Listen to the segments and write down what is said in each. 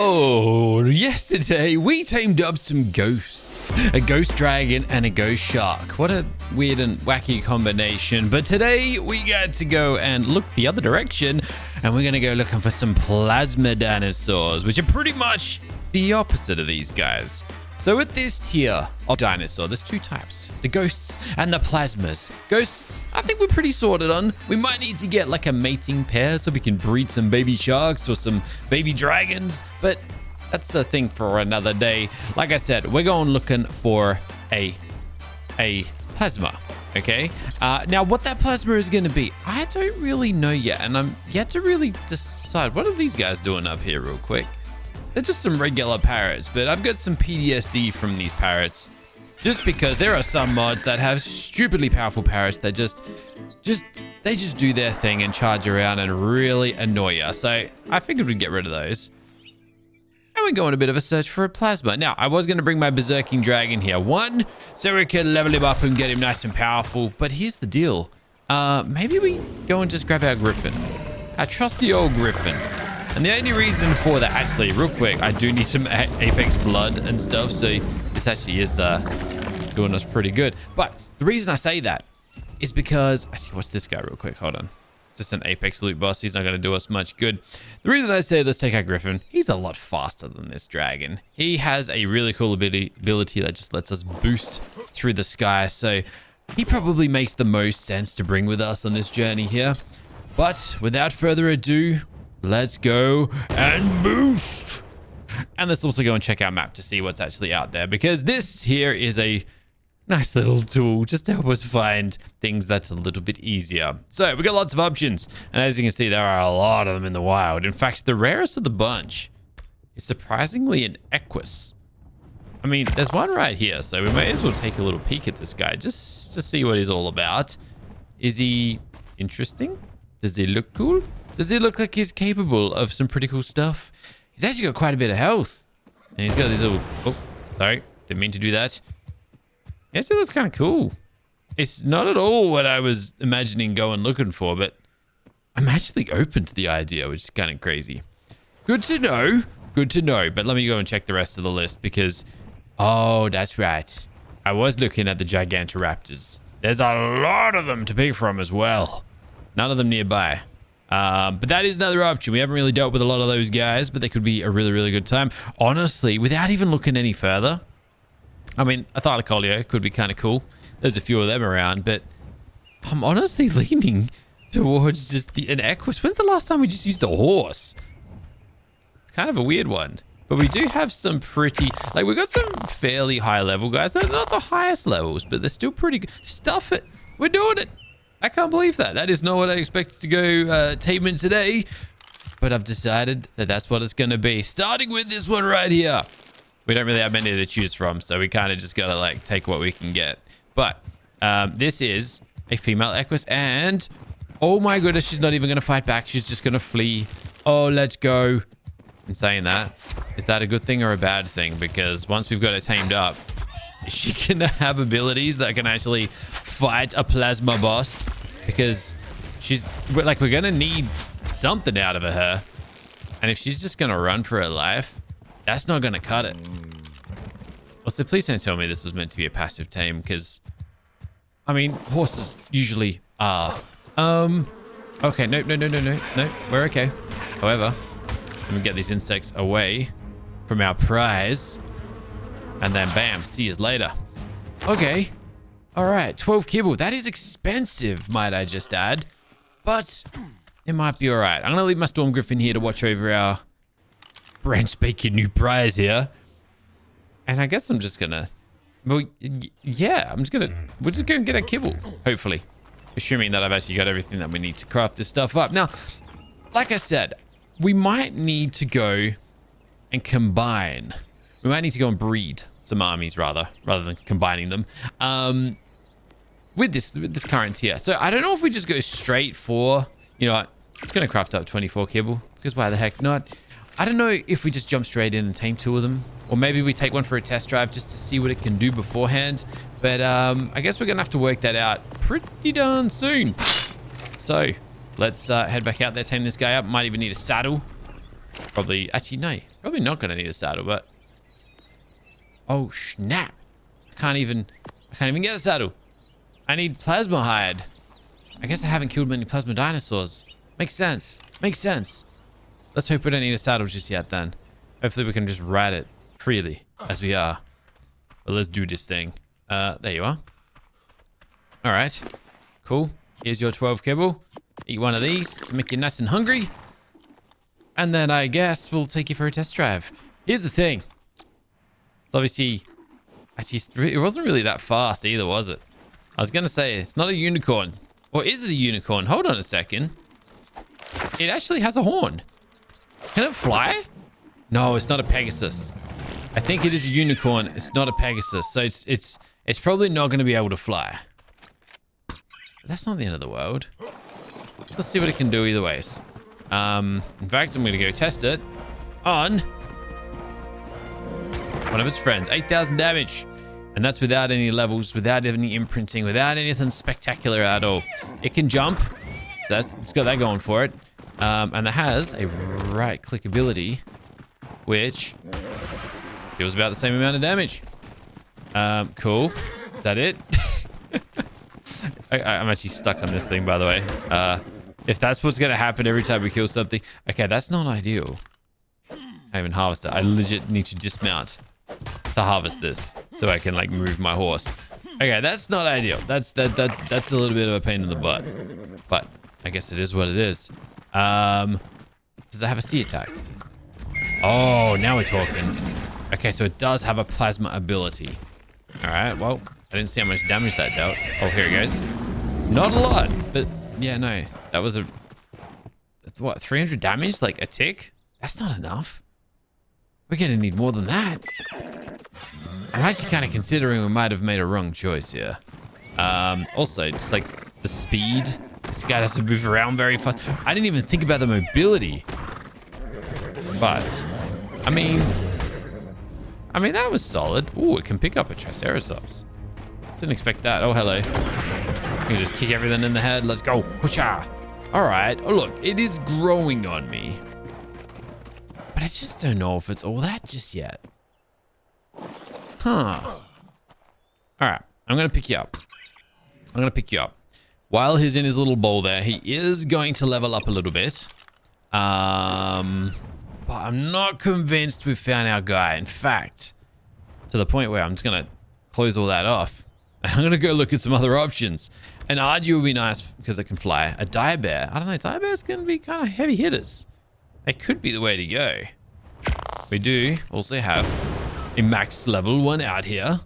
So, yesterday we tamed up some ghosts, a ghost dragon and a ghost shark. What a weird and wacky combination. But today we got to go and look the other direction, and we're going to go looking for some plasma dinosaurs, which are pretty much the opposite of these guys. So with this tier of dinosaur, there's two types, the ghosts and the plasmas. Ghosts, I think we're pretty sorted on. We might need to get like a mating pair so we can breed some baby sharks or some baby dragons, but that's a thing for another day. Like I said, we're going looking for a plasma, okay? Now what that plasma is going to be, I don't really know yet, and I'm yet to really decide. What are these guys doing up here real quick? They're just some regular parrots, but I've got some PTSD from these parrots just because there are some mods that have stupidly powerful parrots that just do their thing and charge around and really annoy you. So I figured we'd get rid of those. And we're going a bit of a search for a plasma. Now, I was going to bring my berserking dragon here. One, so we can level him up and get him nice and powerful. But here's the deal. Maybe we go and just grab our griffin. Our trusty old griffin. And the only reason for that, actually, real quick, I do need some apex blood and stuff. So this actually is doing us pretty good. But the reason I say that is because, actually, what's this guy real quick? Hold on. Just an apex loot boss. He's not going to do us much good. The reason I say let's take our griffin, he's a lot faster than this dragon. He has a really cool ability that just lets us boost through the sky. So he probably makes the most sense to bring with us on this journey here. But without further ado, let's go and boost. And let's also go and check our map to see what's actually out there, because this here is a nice little tool just to help us find things that's a little bit easier. So we got lots of options, and as you can see, there are a lot of them in the wild. In fact, the rarest of the bunch is surprisingly an equus. I mean, there's one right here, so we may as well take a little peek at this guy just to see what he's all about. Is he interesting? Does he look cool? Does he look like he's capable of some pretty cool stuff? He's actually got quite a bit of health. And he's got these little... Oh, sorry. Didn't mean to do that. He actually looks kind of cool. It's not at all what I was imagining going looking for, but I'm actually open to the idea, which is kind of crazy. Good to know. Good to know. But let me go and check the rest of the list because... Oh, that's right. I was looking at the gigantoraptors. There's a lot of them to pick from as well. None of them nearby. But that is another option. We haven't really dealt with a lot of those guys, but they could be a really, really good time. Honestly, without even looking any further, I mean, a thylacoleo could be kind of cool. There's a few of them around, but I'm honestly leaning towards just an equus. When's the last time we just used a horse? It's kind of a weird one. But we do have some pretty... Like, we've got some fairly high level guys. They're not the highest levels, but they're still pretty good. Stuff it. We're doing it. I can't believe that. That is not what I expected to go taming today. But I've decided that that's what it's going to be. Starting with this one right here. We don't really have many to choose from, so we kind of just got to, like, take what we can get. But this is a female equus, and... Oh, my goodness, she's not even going to fight back. She's just going to flee. Oh, let's go. In saying that, is that a good thing or a bad thing? Because once we've got it tamed up, is she going to have abilities that can actually... fight a plasma boss, because we're going to need something out of her, and if she's just going to run for her life, that's not going to cut it. Also, please don't tell me this was meant to be a passive tame, because I mean, horses usually are. Okay, no, we're okay. However, let me get these insects away from our prize, and then bam, see you later. Okay. All right, 12 kibble. That is expensive, might I just add. But it might be all right. I'm going to leave my Storm Griffin here to watch over our brand spanking new prize here. And I guess I'm just going to... Well, yeah, we're just going to get a kibble, hopefully. Assuming that I've actually got everything that we need to craft this stuff up. Now, like I said, we might need to go and combine. We might need to go and breed some armies, rather than combining them. With this current tier. So I don't know if we just go straight for, you know what, it's going to craft up 24 kibble, because why the heck not? I don't know if we just jump straight in and tame two of them, or maybe we take one for a test drive just to see what it can do beforehand. But I guess we're going to have to work that out pretty darn soon. So let's head back out there, tame this guy up. Might even need a saddle. Probably, actually, no. Probably not going to need a saddle, but... Oh, snap. I can't even get a saddle. I need plasma hide. I guess I haven't killed many plasma dinosaurs. Makes sense. Makes sense. Let's hope we don't need a saddle just yet then. Hopefully we can just ride it freely as we are. But let's do this thing. There you are. All right. Cool. Here's your 12 kibble. Eat one of these to make you nice and hungry. And then I guess we'll take you for a test drive. Here's the thing. It's obviously... Actually, it wasn't really that fast either, was it? I was going to say, it's not a unicorn. Or is it a unicorn? Hold on a second. It actually has a horn. Can it fly? No, it's not a Pegasus. I think it is a unicorn. It's not a Pegasus. So it's probably not going to be able to fly. But that's not the end of the world. Let's see what it can do either ways. In fact, I'm going to go test it on one of its friends. 8,000 damage. And that's without any levels, without any imprinting, without anything spectacular at all. It can jump. So it's got that going for it. And it has a right-click ability, which deals about the same amount of damage. Cool. Is that it? I'm actually stuck on this thing, by the way. If that's what's going to happen every time we kill something. Okay, that's not ideal. I can't even harvest it. I legit need to dismount to harvest this so I can like move my horse. Okay, that's not ideal. That's a little bit of a pain in the butt. But I guess it is what it is. Does it have a sea attack? Oh, now we're talking. Okay, so it does have a plasma ability. All right, well, I didn't see how much damage that dealt. Oh, here it goes. Not a lot, but yeah, no. That was what, 300 damage? Like a tick? That's not enough. We're gonna need more than that. I'm actually kind of considering we might have made a wrong choice here. Also, just like the speed. This guy has to move around very fast. I didn't even think about the mobility. But, I mean, that was solid. Ooh, it can pick up a Triceratops. Didn't expect that. Oh, hello. You can just kick everything in the head. Let's go. Whoocha. All right. Oh, look, it is growing on me. But I just don't know if it's all that just yet. Huh. All right. I'm going to pick you up. While he's in his little bowl there, he is going to level up a little bit. But I'm not convinced we've found our guy. In fact, to the point where I'm just going to close all that off. And I'm going to go look at some other options. An Argy would be nice because it can fly. A dire bear. I don't know. Dire bears can be kind of heavy hitters. They could be the way to go. We do also have a max level one out here.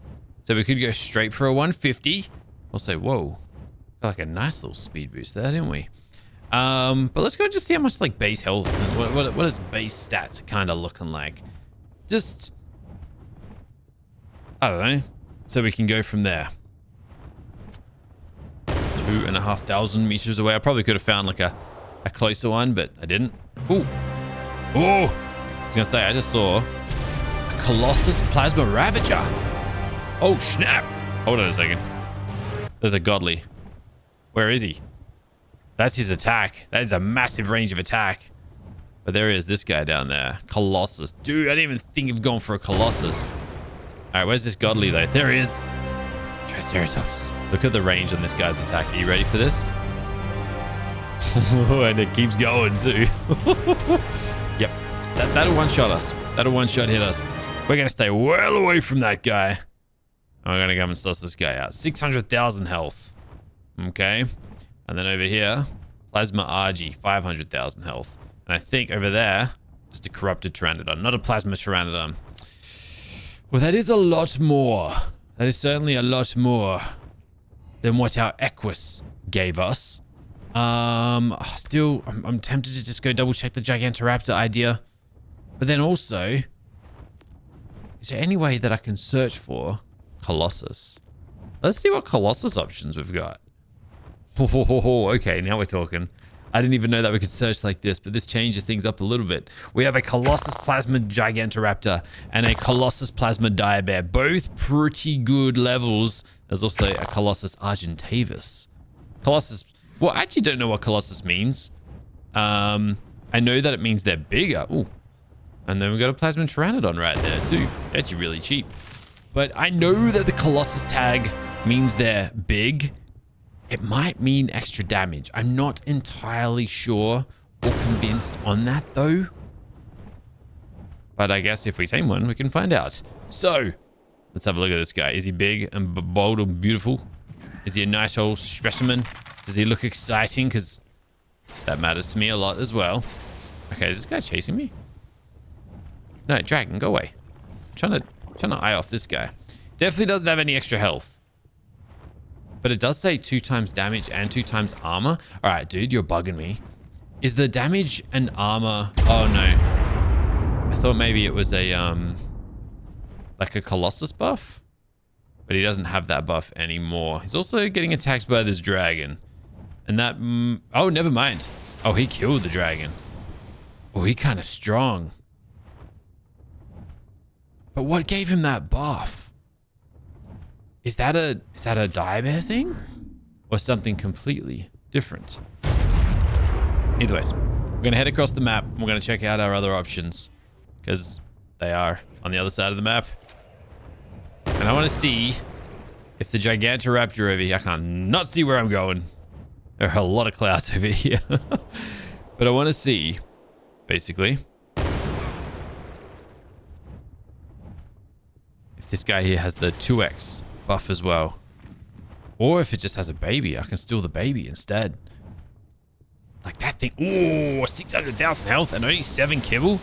So we could go straight for a 150. Also, whoa. Got like a nice little speed boost there, didn't we? But let's go and just see how much like base health and what its base stats are kind of looking like. Just, I don't know. So we can go from there. 2,500 meters away. I probably could have found like a closer one, but I didn't. Ooh. Oh, I was gonna say, I just saw a Colossus Plasma Ravager. Oh, snap. Hold on a second. There's a Godly. Where is he? That's his attack. That is a massive range of attack. But there is this guy down there. Colossus. Dude, I didn't even think of going for a Colossus. All right, where's this Godly though? There he is. Triceratops. Look at the range on this guy's attack. Are you ready for this? And it keeps going too. Yep. That'll one-shot us. That'll one-shot hit us. We're going to stay well away from that guy. I'm going to come and suss this guy out. 600,000 health. Okay. And then over here, Plasma Argy, 500,000 health. And I think over there, just a corrupted Pteranodon, not a Plasma Pteranodon. Well, that is a lot more. That is certainly a lot more than what our equus gave us. Still, I'm tempted to just go double check the gigantoraptor idea. But then also, is there any way that I can search for Colossus? Let's see what Colossus options we've got. Okay, now we're talking. I didn't even know that we could search like this, but this changes things up a little bit. We have a Colossus Plasma Gigantoraptor and a Colossus Plasma Diabear, both pretty good levels. There's also a Colossus Argentavis. Colossus, well, I actually don't know what Colossus means. I know that it means they're bigger. Ooh, And then we got a plasma pteranodon right there too. Actually really cheap. But I know that the colossus tag means they're big. It might mean extra damage. I'm not entirely sure or convinced on that though. But I guess if we tame one, we can find out. So let's have a look at this guy. Is he big and bold and beautiful? Is he a nice old specimen? Does he look exciting? Because that matters to me a lot as well. Okay, is this guy chasing me? No, dragon, go away. I'm trying to eye off this guy. Definitely doesn't have any extra health. But it does say 2 times damage and 2 times armor. All right, dude, you're bugging me. Is the damage and armor... Oh, no. I thought maybe it was a, like a colossus buff. But he doesn't have that buff anymore. He's also getting attacked by this dragon. And that... oh, never mind. Oh, he killed the dragon. Oh, he kind of strong. But what gave him that buff? Is that a diabear thing? Or something completely different? Either ways, we're going to head across the map. We're going to check out our other options. Because they are on the other side of the map. And I want to see if the gigantoraptor over here... I can't not see where I'm going. There are a lot of clouds over here. But I want to see, basically... this guy here has the 2x buff as well. Or if it just has a baby, I can steal the baby instead. Like that thing. Ooh, 600,000 health and only 7 kibble.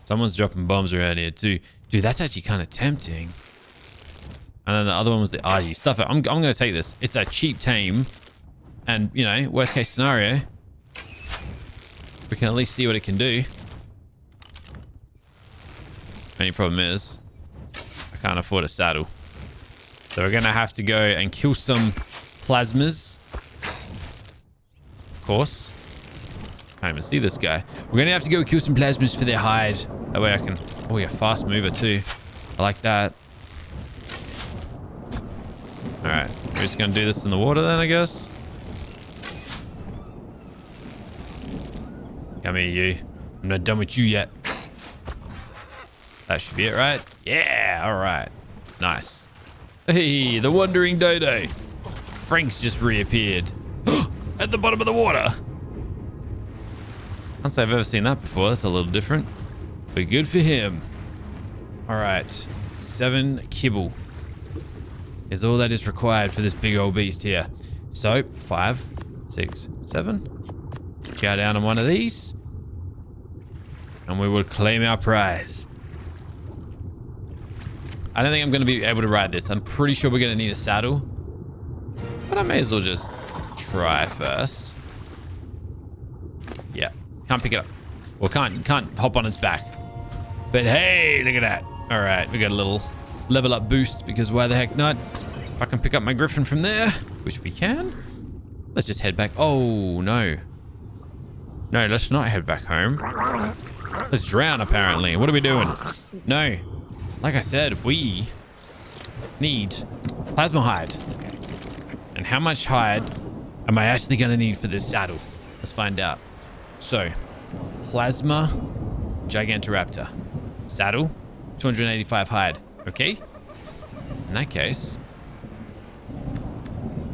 Someone's dropping bombs around here too. Dude, that's actually kind of tempting. And then the other one was the RG. Stuff it. I'm going to take this. It's a cheap tame. And, you know, worst case scenario, we can at least see what it can do. Only problem is... can't afford a saddle. So we're gonna have to go and kill some plasmas. Of course. Can't even see this guy. We're gonna have to go kill some plasmas for their hide. That way I can... oh, yeah, fast mover too. I like that. Alright, we're just gonna do this in the water then, I guess. Come here, you. I'm not done with you yet. That should be it, right? Yeah, all right. Nice. Hey, the wandering dodo. Frank's just reappeared. At the bottom of the water. Can't say I've ever seen that before. That's a little different. But good for him. All right. 7 kibble is all that is required for this big old beast here. So, 5, 6, 7. Go down on one of these. And we will claim our prize. I don't think I'm going to be able to ride this. I'm pretty sure we're going to need a saddle. But I may as well just try first. Yeah. Can't pick it up. Well, can't hop on its back. But hey, look at that. All right. We got a little level up boost because why the heck not? If I can pick up my griffin from there, which we can. Let's just head back. Oh, no. No, let's not head back home. Let's drown, apparently. What are we doing? No. Like I said, we need plasma hide. And how much hide am I actually going to need for this saddle? Let's find out. So, plasma gigantoraptor. Saddle, 285 hide. Okay? In that case,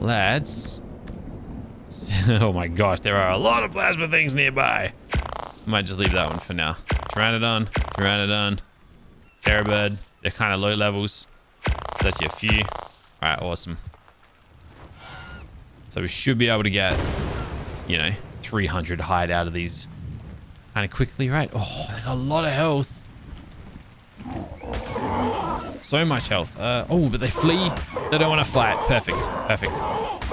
let's... oh my gosh, there are a lot of plasma things nearby. I might just leave that one for now. Pteranodon. Terrorbird, they're kind of low levels. That's your few. All right, awesome. So we should be able to get, you know, 300 hide out of these kind of quickly, right? Oh, they got a lot of health. So much health. Oh, but they flee. They don't want to fight. Perfect.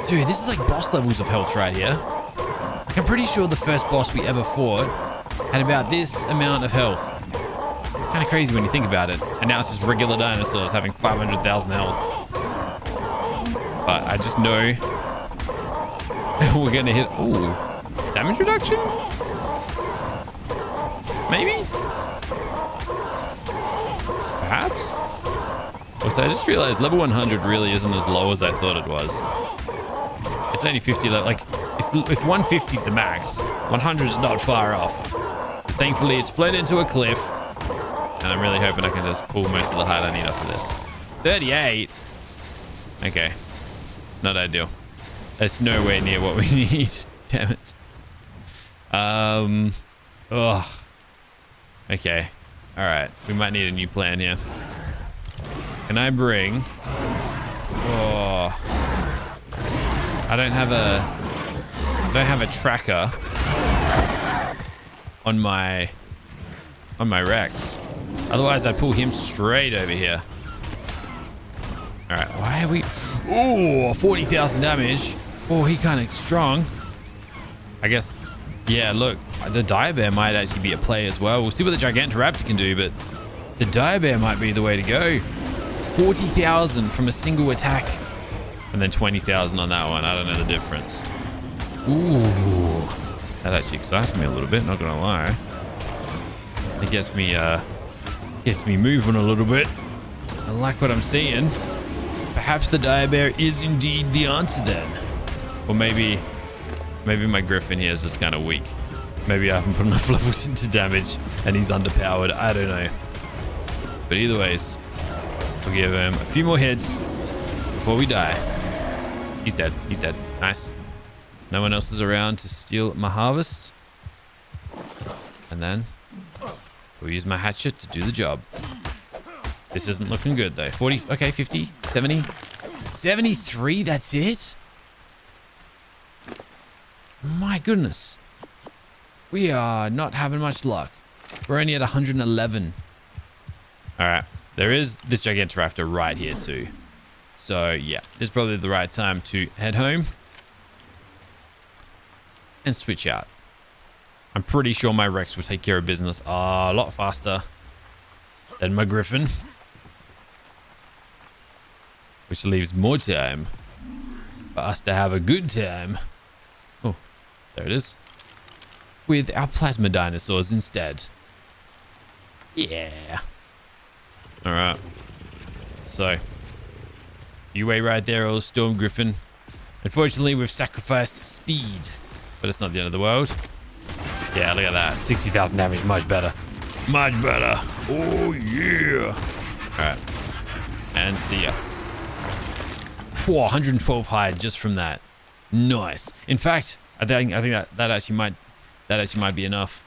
Dude, this is like boss levels of health right here. Like, I'm pretty sure the first boss we ever fought had about this amount of health. Kind of crazy when you think about it. And now it's just regular dinosaurs having 500,000 health. But I just know we're gonna hit... ooh, damage reduction? Maybe? Perhaps? Also, I just realized level 100 really isn't as low as I thought it was. It's only 50 level. Like, if 150 is the max, 100 is not far off. Thankfully, it's fled into a cliff. And I'm really hoping I can just pull most of the hide I need off of this. 38? Okay. Not ideal. That's nowhere near what we need. Damn it. Oh. Okay. All right. We might need a new plan here. Can I bring... Oh. I don't have a tracker on my Rex. Otherwise, I pull him straight over here. All right. Why are we... Oh, 40,000 damage. Oh, he kind of strong. I guess... Yeah, look, the dire bear might actually be a play as well. We'll see what the gigantoraptor can do, but the dire bear might be the way to go. 40,000 from a single attack, and then 20,000 on that one. I don't know the difference. Ooh, that actually excites me a little bit. Not gonna lie. It gets me moving a little bit. I like what I'm seeing. Perhaps the dire bear is indeed the answer then, or maybe my griffin here is just kind of weak. Maybe I haven't put enough levels into damage and he's underpowered. I don't know. But either ways, we'll give him a few more hits before we die. He's dead. He's dead. Nice. No one else is around to steal my harvest. And then we'll use my hatchet to do the job. This isn't looking good though. 40, okay, 50, 70, 73, that's it? My goodness. We are not having much luck. We're only at 111. All right. There is this gigantoraptor right here too. So yeah, this is probably the right time to head home and switch out. I'm pretty sure my Rex will take care of business a lot faster than my Griffin, which leaves more time for us to have a good time. Oh, there it is. With our plasma dinosaurs instead. Yeah. All right. So, you wait right there, old Storm Griffin. Unfortunately, we've sacrificed speed, but it's not the end of the world. Yeah, look at that. 60,000 damage, much better. Much better. Oh, yeah. All right. And see ya. Whoa, 112 hide just from that. Nice. In fact, I think that actually might be enough.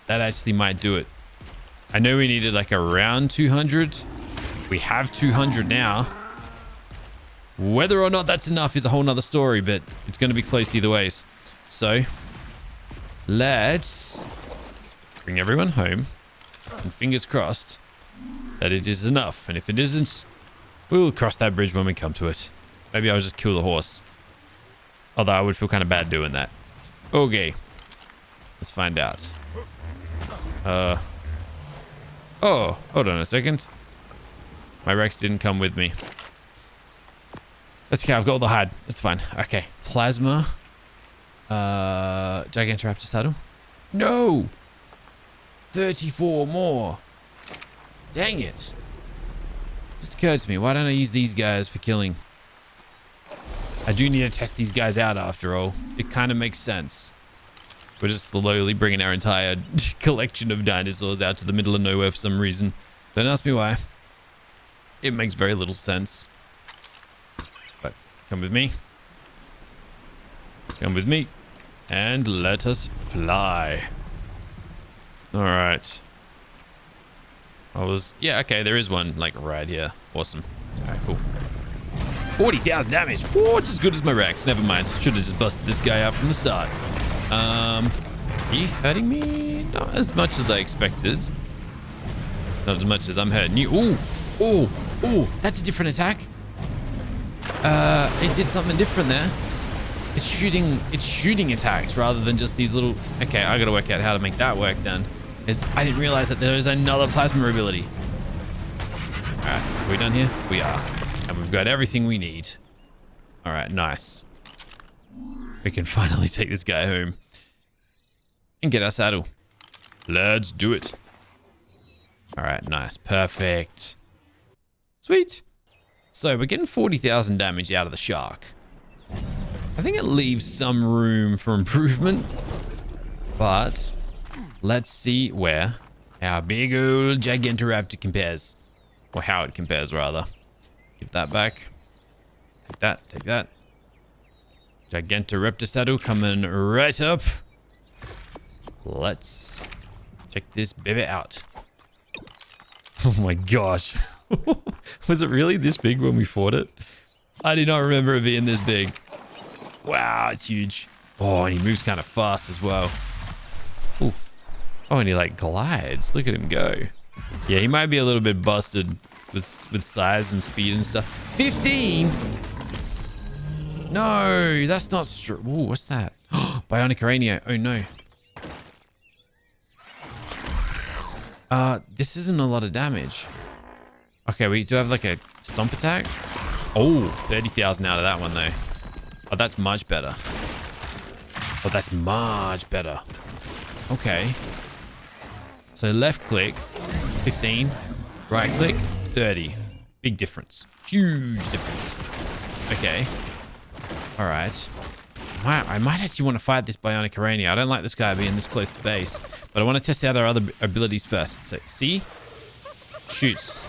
That actually might do it. I know we needed like around 200. We have 200 now. Whether or not that's enough is a whole nother story, but it's going to be close either ways. So let's bring everyone home and fingers crossed that it is enough. And if it isn't, we'll cross that bridge when we come to it. Maybe I'll just kill the horse. Although I would feel kind of bad doing that. Okay. Let's find out. Oh, hold on a second. My Rex didn't come with me. That's okay, I've got all the hide. It's fine. Okay. Plasma. Gigantoraptor saddle. No! 34 more. Dang it. Just occurred to me, why don't I use these guys for killing? I do need to test these guys out after all. It kind of makes sense. We're just slowly bringing our entire collection of dinosaurs out to the middle of nowhere for some reason. Don't ask me why. It makes very little sense. But come with me. Come with me. And let us fly. Alright. Yeah, okay, there is one, like, right here. Awesome. Alright, cool. 40,000 damage. Whoa, it's as good as my Rex. Never mind. Should have just busted this guy out from the start. He hurting me? Not as much as I expected. Not as much as I'm hurting you. Ooh, ooh, ooh, that's a different attack. It did something different there. It's shooting attacks rather than just these little... Okay, I gotta work out how to make that work then. I didn't realize that there is another plasma ability. All right, are we done here? We are. And we've got everything we need. All right, nice. We can finally take this guy home and get our saddle. Let's do it. All right, nice. Perfect. Sweet. So we're getting 40,000 damage out of the shark. I think it leaves some room for improvement, but Let's see where our big old gigantoraptor compares. Or how it compares, rather. Give that back. Take that. Take that. Gigantoraptor saddle coming right up. Let's check this baby out. Oh my gosh. Was it really this big when we fought it? I do not remember it being this big. Wow, it's huge. Oh, and he moves kind of fast as well. Ooh. Oh, and he like glides. Look at him go. Yeah, he might be a little bit busted with size and speed and stuff. 15? No, that's not true. Ooh, what's that? Bionic cranium. Oh no. This isn't a lot of damage. Okay, we do have like a stomp attack. Oh, 30,000 out of that one though. Oh, that's much better. Oh, that's much better. Okay. So left click, 15. Right click, 30. Big difference. Huge difference. Okay. All right. I might actually want to fight this bionic cranium. I don't like this guy being this close to base, but I want to test out our other abilities first. So, see? Shoots.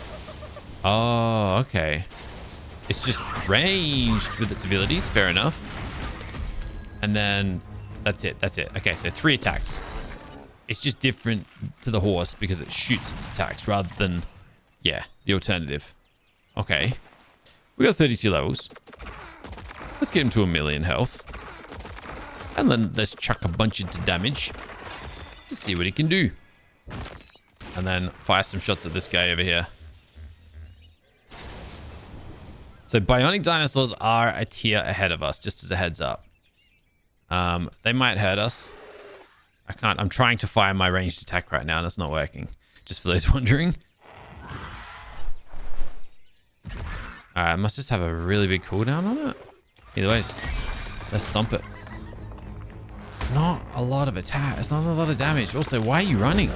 Oh, okay. It's just ranged with its abilities. Fair enough. And then that's it. That's it. Okay, so 3 attacks. It's just different to the horse because it shoots its attacks rather than, yeah, the alternative. Okay. We got 32 levels. Let's get him to 1,000,000 health. And then let's chuck a bunch into damage to see what he can do. And then fire some shots at this guy over here. So bionic dinosaurs are a tier ahead of us, just as a heads up. They might hurt us. I'm trying to fire my ranged attack right now and it's not working. Just for those wondering. Alright, I must just have a really big cooldown on it. Either ways, let's stomp it. It's not a lot of attack. It's not a lot of damage. Also, why are you running? I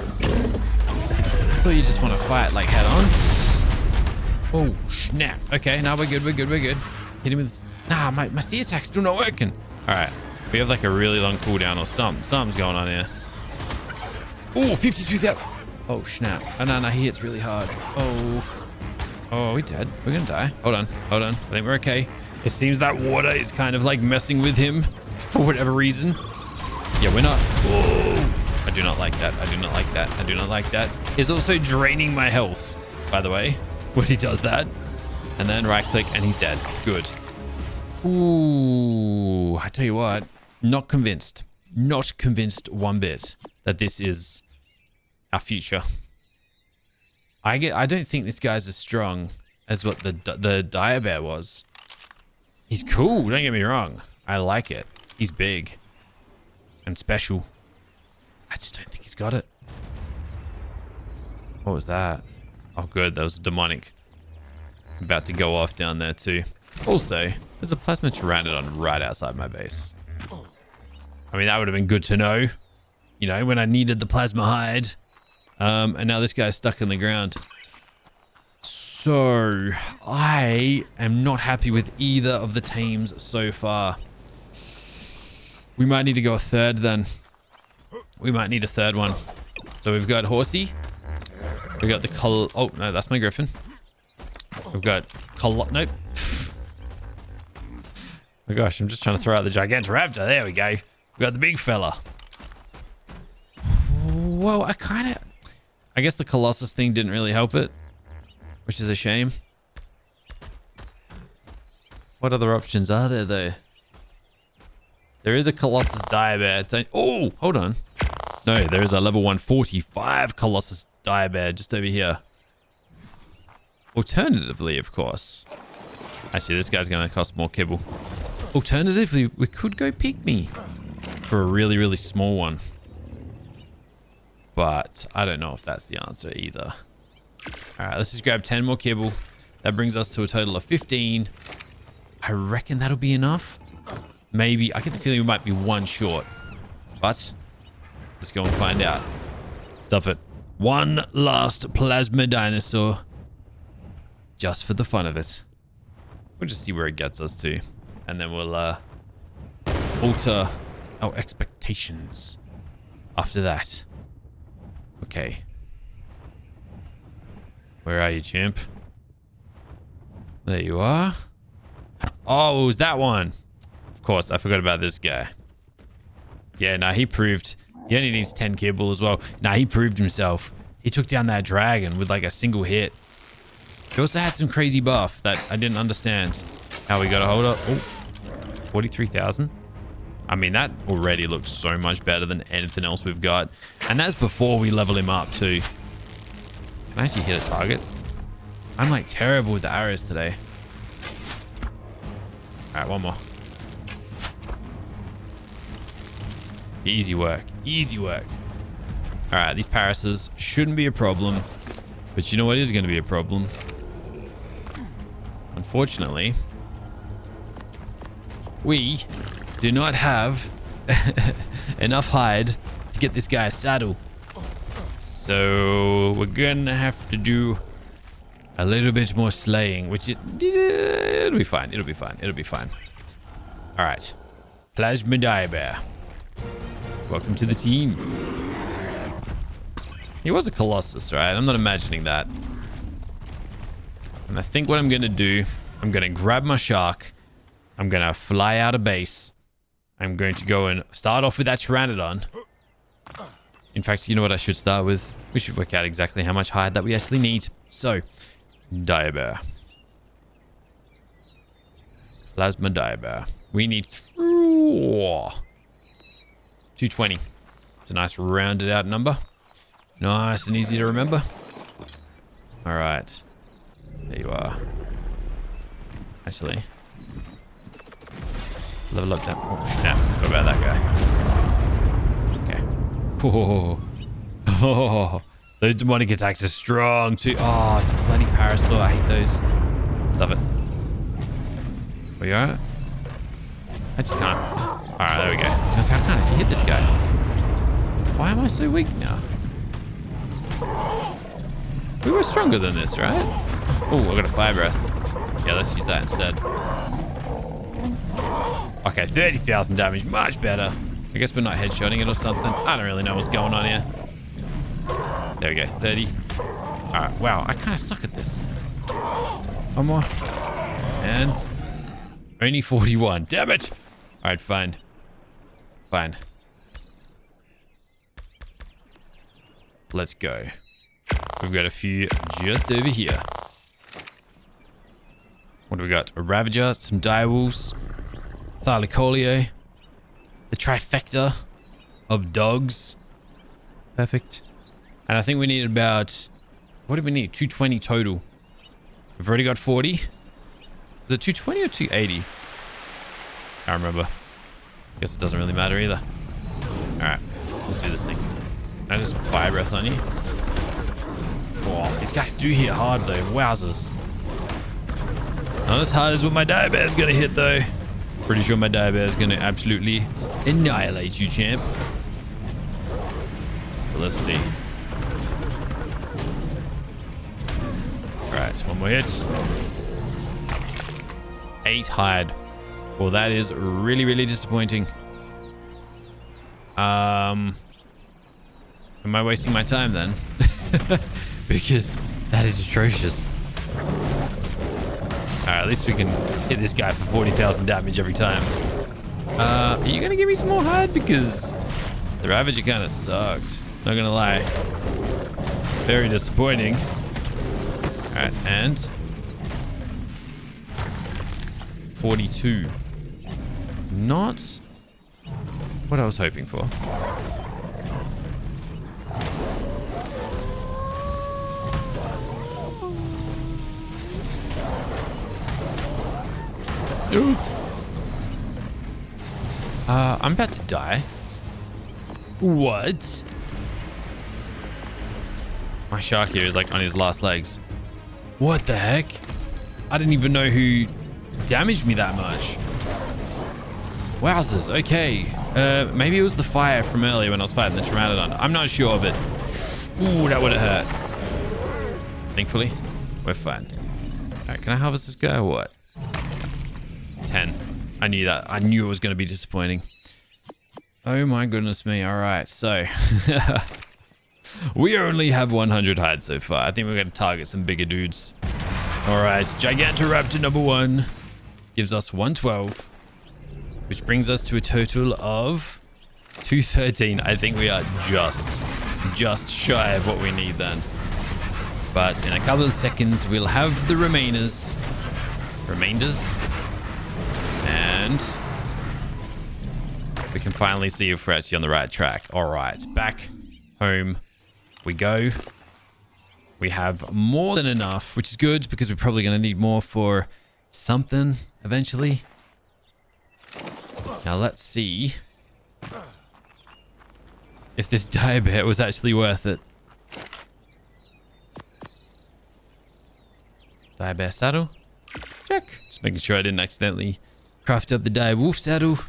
thought you just want to fight like head on. Oh, snap. Okay, now we're good. We're good. We're good. Hit him with... Nah, my C attack's still not working. All right. We have like a really long cooldown or something's going on here. Oh, 52,000. Oh, snap. Oh, no, he hits really hard. Oh, we dead. We're going to die. Hold on. I think we're okay. It seems that water is kind of like messing with him for whatever reason. Yeah, we're not. Whoa. I do not like that. I do not like that. I do not like that. He's also draining my health, by the way, when he does that. And then right click and he's dead. Good. Ooh, I tell you what, not convinced. Not convinced one bit that this is our future. I don't think this guy's as strong as what the dire bear was. He's cool, don't get me wrong. I like it. He's big and special. I just don't think he's got it. What was that? Oh, good. That was demonic. About to go off down there too. Also, there's a plasma pteranodon right outside my base. I mean, that would have been good to know. You know, when I needed the plasma hide. And now this guy's stuck in the ground. So, I am not happy with either of the tames so far. We might need to go a third then. We might need a third one. So we've got Horsey. We got the oh no, that's my griffin. We've got nope. Oh gosh, I'm just trying to throw out the gigantoraptor. There we go. We got the big fella. Whoa, I guess the colossus thing didn't really help it, which is a shame. What other options are there though? There is a colossus dire bear. Oh, hold on. No, there is a level 145 colossus dire bear just over here. Alternatively, of course. Actually, this guy's going to cost more kibble. Alternatively, we could go pygmy for a really, really small one. But I don't know if that's the answer either. All right, let's just grab 10 more kibble. That brings us to a total of 15. I reckon that'll be enough. Maybe. I get the feeling we might be one short. But let's go and find out. Stuff it. One last plasma dinosaur. Just for the fun of it. We'll just see where it gets us to. And then we'll alter our expectations after that. Okay. Where are you, chimp? There you are. Oh, it was that one. Of course, I forgot about this guy. Yeah, nah, he proved... He only needs 10 kibble as well. Nah, he proved himself. He took down that dragon with like a single hit. He also had some crazy buff that I didn't understand. How we got a hold of... Oh, 43,000. I mean, that already looks so much better than anything else we've got. And that's before we level him up too. Can I actually hit a target? I'm like terrible with the arrows today. All right, one more. Easy work. Easy work. All right, these parasers shouldn't be a problem. But you know what is going to be a problem? Unfortunately, we do not have enough hide to get this guy a saddle. So we're going to have to do a little bit more slaying, which it'll be fine. It'll be fine. It'll be fine. All right. Plasma Diabear. Welcome to the team. He was a colossus, right? I'm not imagining that. And I think what I'm going to do, I'm going to grab my shark. I'm going to fly out of base. I'm going to go and start off with that pteranodon. In fact, you know what I should start with? We should work out exactly how much hide that we actually need. So, Diabear. Plasma Diabear. We need 220. It's a nice rounded out number. Nice and easy to remember. All right. There you are. Actually. Level up down. Oh, snap. Forgot about that guy. Okay. Oh, those demonic attacks are strong too. Oh, it's a bloody parasaur. I hate those. Stop it. Are you alright? I just can't. Alright, there we go. I can't actually hit this guy. Why am I so weak now? We were stronger than this, right? Oh, I got a fire breath. Yeah, let's use that instead. Okay, 30,000 damage. Much better. I guess we're not headshotting it or something. I don't really know what's going on here. There we go. 30. Alright, wow. I kind of suck at this. One more. And... only 41. Damn it! Alright, fine. Fine. Let's go. We've got a few just over here. What do we got? A Ravager, some direwolves, Thylacoleo, the trifecta of dogs. Perfect. And I think we need about... what do we need? 220 total. We've already got 40. Is it 220 or 280? I don't remember. I guess it doesn't really matter either. Alright, let's do this thing. Can I just fire breath on you? Oh, these guys do hit hard though. Wowzers. Not as hard as what my Diabear's gonna hit though. Pretty sure my Diabear's gonna absolutely annihilate you, champ. But let's see. Alright, one more hit. 8 hide. Well, that is really, really disappointing. Am I wasting my time then? Because that is atrocious. Alright, at least we can hit this guy for 40,000 damage every time. Are you gonna give me some more hide? Because the Ravager kind of sucked. Not gonna lie. Very disappointing. Alright, and 42. Not what I was hoping for. I'm about to die. What? My shark here is like on his last legs. What the heck? I didn't even know who damaged me that much. Wowzers, okay. Maybe it was the fire from earlier when I was fighting the Pteranodon. I'm not sure, but... ooh, that would have hurt. Thankfully, we're fine. Alright, can I harvest this guy or what? 10. I knew that. I knew it was going to be disappointing. Oh my goodness me. Alright, so... We only have 100 hides so far. I think we're going to target some bigger dudes. All right, gigantoraptor number 1 gives us 112, which brings us to a total of 213. I think we are just shy of what we need then. But in a couple of seconds, we'll have the remainders. And we can finally see if we're actually on the right track. All right, back home we go. We have more than enough, which is good because we're probably going to need more for something eventually. Now let's see if this diabear was actually worth it. Diabear saddle. Check. Just making sure I didn't accidentally craft up the dire wolf saddle.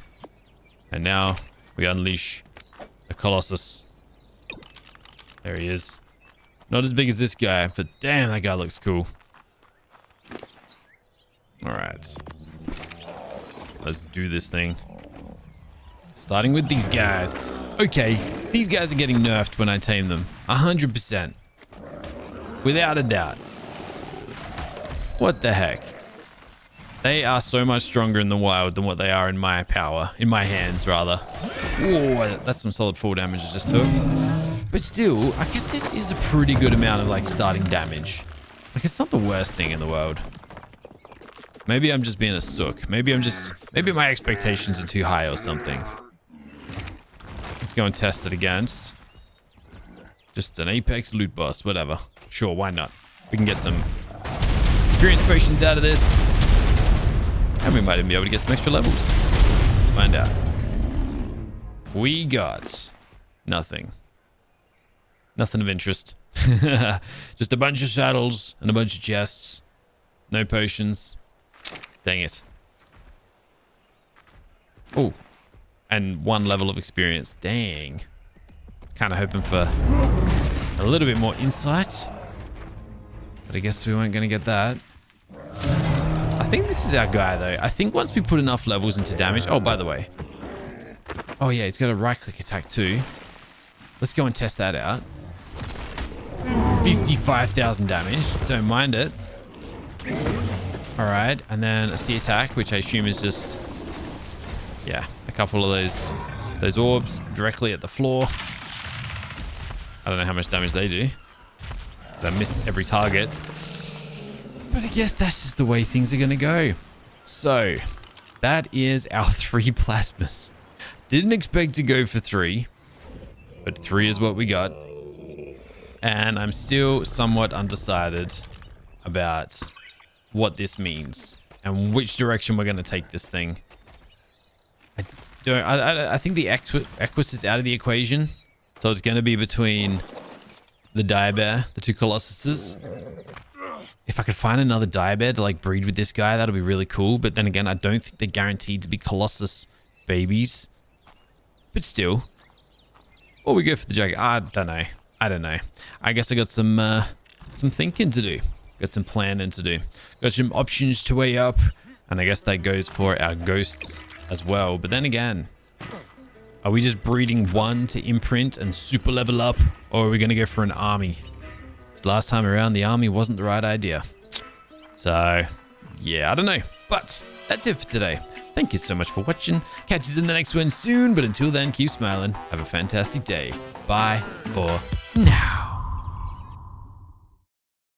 And now we unleash the colossus. There he is. Not as big as this guy, but damn, that guy looks cool. All right. Let's do this thing. Starting with these guys. Okay, these guys are getting nerfed when I tame them. 100%. Without a doubt. What the heck? They are so much stronger in the wild than what they are in my power. In my hands, rather. Whoa, that's some solid full damage I just took. But still, I guess this is a pretty good amount of like starting damage. Like it's not the worst thing in the world. Maybe I'm just being a sook. Maybe my expectations are too high or something. Let's go and test it against just an apex loot boss, whatever. Sure, why not? We can get some experience potions out of this. And we might even be able to get some extra levels. Let's find out. We got nothing. Nothing of interest. Just a bunch of saddles and a bunch of chests. No potions. Dang it. Oh. And 1 level of experience. Dang. Kind of hoping for a little bit more insight. But I guess we weren't going to get that. I think this is our guy, though. I think once we put enough levels into damage... Oh, by the way. Oh, yeah. He's got a right-click attack, too. Let's go and test that out. 55,000 damage. Don't mind it. All right. And then a C attack, which I assume is just... Yeah, a couple of those orbs directly at the floor. I don't know how much damage they do, because I missed every target. But I guess that's just the way things are going to go. So, that is our 3 plasmas. Didn't expect to go for 3, but 3 is what we got. And I'm still somewhat undecided about what this means and which direction we're going to take this thing. I think the equus is out of the equation. So it's going to be between the diabear, the 2 colossuses. If I could find another diabear to like breed with this guy, that'll be really cool. But then again, I don't think they're guaranteed to be colossus babies. But still. Or we go for the giant. I don't know. I guess I got some thinking to do. Got some planning to do. Got some options to weigh up. And I guess that goes for our ghosts as well. But then again, are we just breeding 1 to imprint and super level up? Or are we going to go for an army? Because last time around, the army wasn't the right idea. So, yeah, I don't know. But that's it for today. Thank you so much for watching. Catch us in the next one soon. But until then, keep smiling. Have a fantastic day. Bye for now.